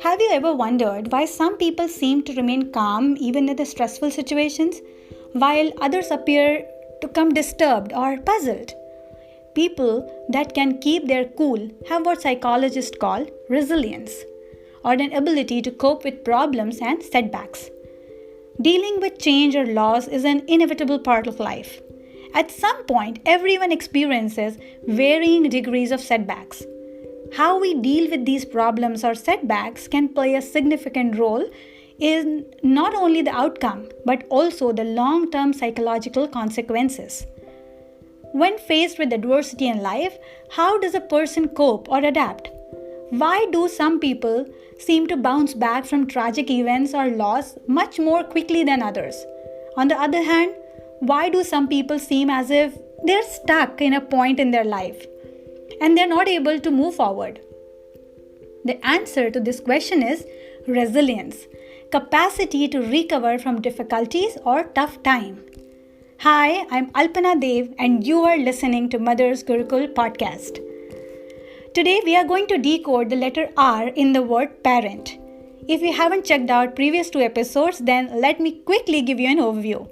Have you ever wondered why some people seem to remain calm even in the stressful situations, while others appear to come disturbed or puzzled? People that can keep their cool have what psychologists call resilience, or an ability to cope with problems and setbacks. Dealing with change or loss is an inevitable part of life. At some point, everyone experiences varying degrees of setbacks. How we deal with these problems or setbacks can play a significant role in not only the outcome but also the long-term psychological consequences. When faced with adversity in life, how does a person cope or adapt? Why do some people seem to bounce back from tragic events or loss much more quickly than others? On the other hand, why do some people seem as if they're stuck in a point in their life and they're not able to move forward? The answer to this question is resilience, capacity to recover from difficulties or tough time. Hi, I'm Alpana Dev and you are listening to Mother's Gurukul podcast. Today we are going to decode the letter R in the word parent. If you haven't checked out previous 2 episodes, then let me quickly give you an overview.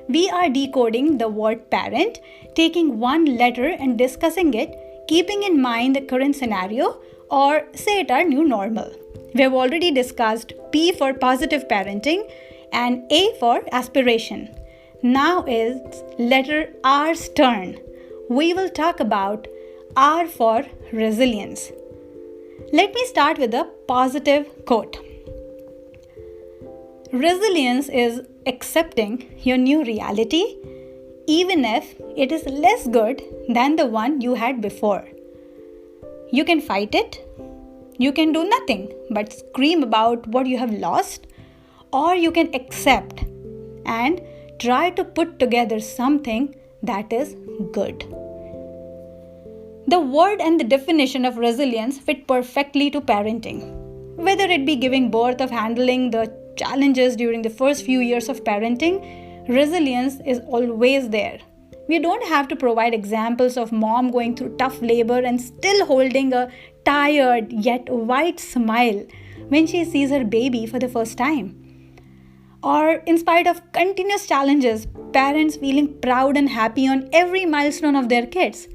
We are decoding the word parent, taking one letter and discussing it, keeping in mind the current scenario, or say it our new normal. We have already discussed P for positive parenting and A for aspiration. Now is letter R's turn. We will talk about R for resilience. Let me start with a positive quote. Resilience is accepting your new reality, even if it is less good than the one you had before. You can fight it, you can do nothing but scream about what you have lost, or you can accept and try to put together something that is good. The word and the definition of resilience fit perfectly to parenting. Whether it be giving birth or handling the challenges during the first few years of parenting, resilience is always there. We don't have to provide examples of mom going through tough labor and still holding a tired yet white smile when she sees her baby for the first time. Or in spite of continuous challenges, parents feeling proud and happy on every milestone of their kids.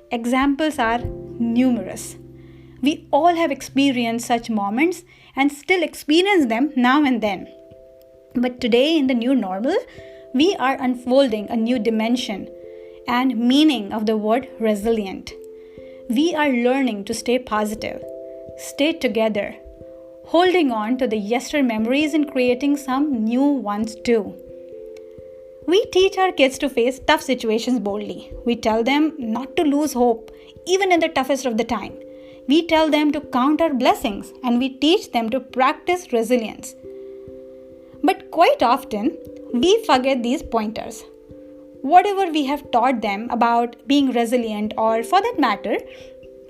Examples are numerous. We all have experienced such moments and still experience them now and then. But today in the new normal, we are unfolding a new dimension and meaning of the word resilient. We are learning to stay positive, stay together, holding on to the yester memories and creating some new ones too. We teach our kids to face tough situations boldly. We tell them not to lose hope, even in the toughest of the time. We tell them to count our blessings and we teach them to practice resilience. But quite often, we forget these pointers. Whatever we have taught them about being resilient, or for that matter,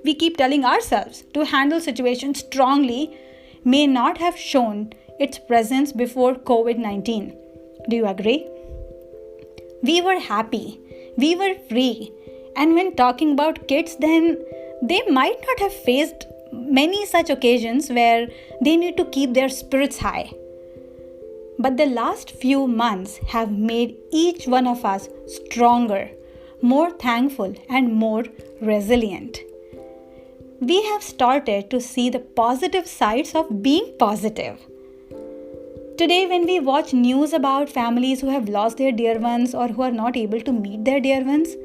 we keep telling ourselves to handle situations strongly, may not have shown its presence before COVID-19. Do you agree? We were happy, we were free, and when talking about kids, then they might not have faced many such occasions where they need to keep their spirits high. But the last few months have made each one of us stronger, more thankful, and more resilient. We have started to see the positive sides of being positive. Today, when we watch news about families who have lost their dear ones or who are not able to meet their dear ones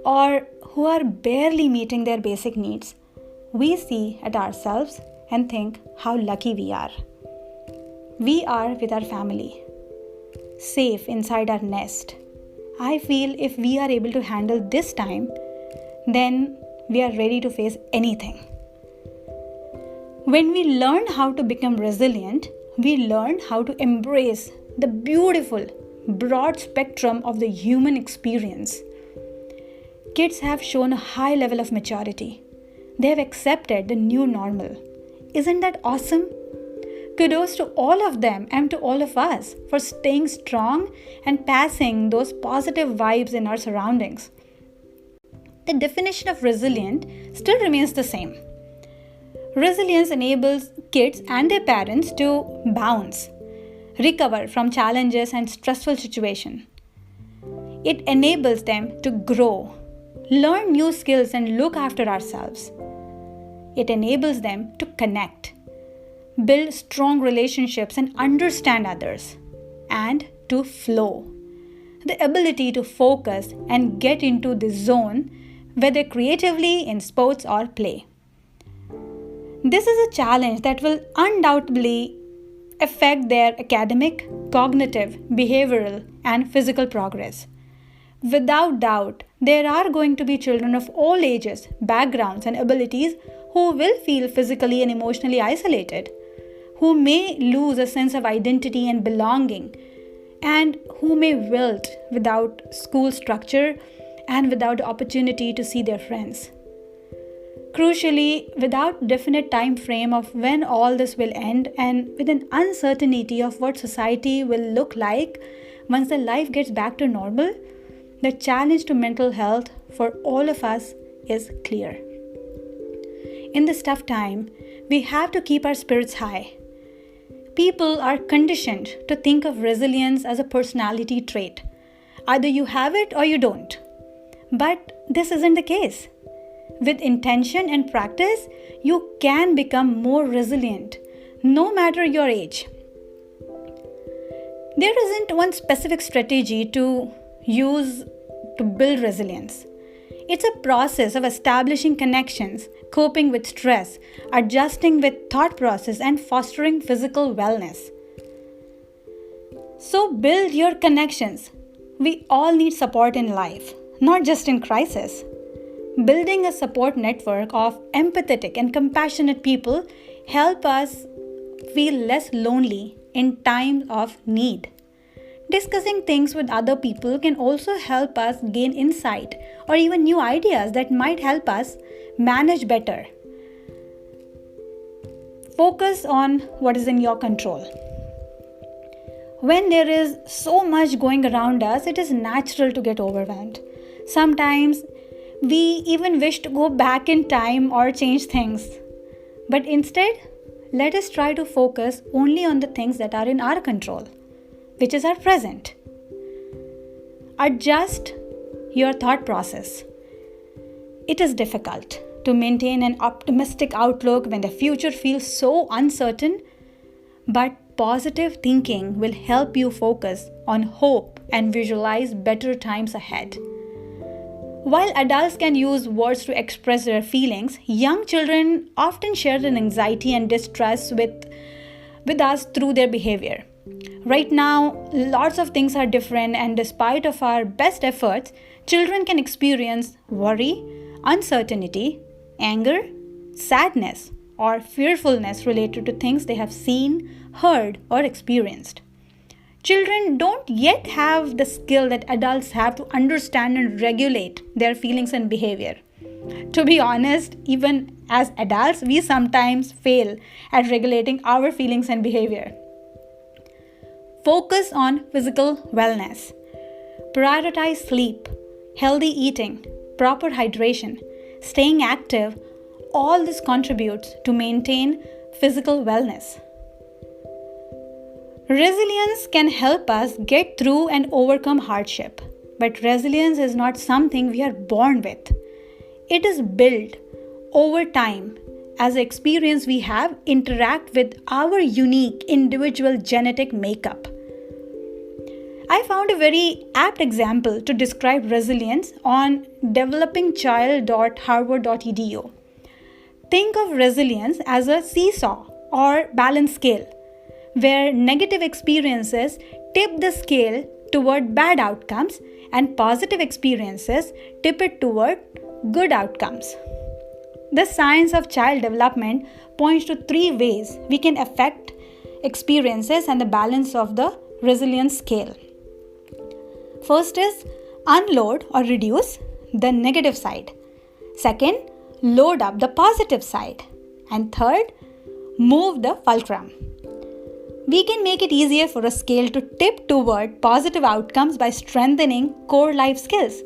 or who are barely meeting their basic needs, we see at ourselves and think how lucky we are. We are with our family, safe inside our nest. I feel if we are able to handle this time, then we are ready to face anything. When we learn how to become resilient, we learn how to embrace the beautiful, broad spectrum of the human experience. Kids have shown a high level of maturity. They have accepted the new normal. Isn't that awesome? Kudos to all of them and to all of us for staying strong and passing those positive vibes in our surroundings. The definition of resilient still remains the same. Resilience enables kids and their parents to bounce, recover from challenges and stressful situations. It enables them to grow, learn new skills, and look after ourselves. It enables them to connect, build strong relationships, and understand others, and to flow. The ability to focus and get into the zone, whether creatively, in sports, or play. This is a challenge that will undoubtedly affect their academic, cognitive, behavioral, and physical progress. Without doubt, there are going to be children of all ages, backgrounds, and abilities who will feel physically and emotionally isolated, who may lose a sense of identity and belonging, and who may wilt without school structure and without the opportunity to see their friends. Crucially, without definite time frame of when all this will end and with an uncertainty of what society will look like once the life gets back to normal, the challenge to mental health for all of us is clear. In this tough time, we have to keep our spirits high. People are conditioned to think of resilience as a personality trait. Either you have it or you don't. But this isn't the case. With intention and practice, you can become more resilient, no matter your age. There isn't one specific strategy to use to build resilience. It's a process of establishing connections, coping with stress, adjusting with thought process, and fostering physical wellness. So build your connections. We all need support in life, not just in crisis. Building a support network of empathetic and compassionate people help us feel less lonely in times of need. Discussing things with other people can also help us gain insight or even new ideas that might help us manage better. Focus on what is in your control. When there is so much going around us, it is natural to get overwhelmed. Sometimes we even wish to go back in time or change things. But instead, let us try to focus only on the things that are in our control, which is our present. Adjust your thought process. It is difficult to maintain an optimistic outlook when the future feels so uncertain, but positive thinking will help you focus on hope and visualize better times ahead. While adults can use words to express their feelings, young children often share their anxiety and distress with us through their behavior. Right now, lots of things are different, and despite of our best efforts, children can experience worry, uncertainty, anger, sadness, or fearfulness related to things they have seen, heard, or experienced. Children don't yet have the skill that adults have to understand and regulate their feelings and behavior. To be honest, even as adults, we sometimes fail at regulating our feelings and behavior. Focus on physical wellness. Prioritize sleep, healthy eating, proper hydration, staying active. All this contributes to maintain physical wellness. Resilience can help us get through and overcome hardship, but resilience is not something we are born with. It is built over time as the experience we have interact with our unique individual genetic makeup. I found a very apt example to describe resilience on developingchild.harvard.edu. Think of resilience as a seesaw or balance scale, where negative experiences tip the scale toward bad outcomes and positive experiences tip it toward good outcomes. The science of child development points to 3 ways we can affect experiences and the balance of the resilience scale. First is unload or reduce the negative side. Second, load up the positive side. And third, move the fulcrum. We can make it easier for a scale to tip toward positive outcomes by strengthening core life skills.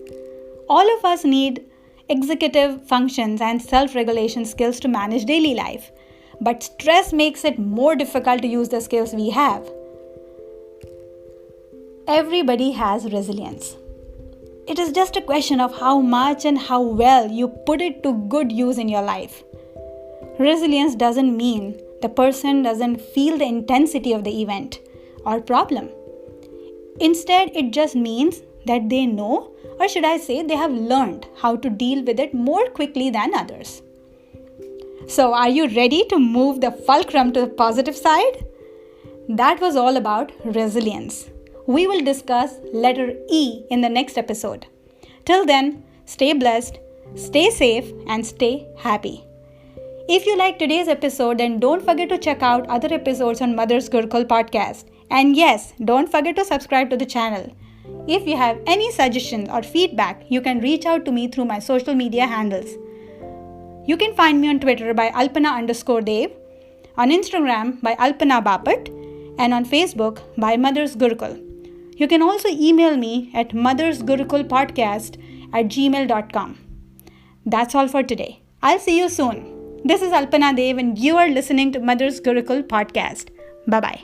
All of us need executive functions and self-regulation skills to manage daily life. but stress makes it more difficult to use the skills we have. Everybody has resilience. It is just a question of how much and how well you put it to good use in your life. Resilience doesn't mean the person doesn't feel the intensity of the event or problem. Instead, it just means that they know, or should I say, they have learned how to deal with it more quickly than others. So, are you ready to move the fulcrum to the positive side? That was all about resilience. We will discuss letter E in the next episode. Till then, stay blessed, stay safe, and stay happy. If you like today's episode, then don't forget to check out other episodes on Mother's Gurukul podcast. And yes, don't forget to subscribe to the channel. If you have any suggestions or feedback, you can reach out to me through my social media handles. You can find me on Twitter by Alpana_Dev, on Instagram by Alpana Bapat, and on Facebook by Mother's Gurukul. You can also email me at mothersgurukulpodcast@gmail.com. That's all for today. I'll see you soon. This is Alpana Dev and you are listening to Mother's Gurukul podcast. Bye-bye.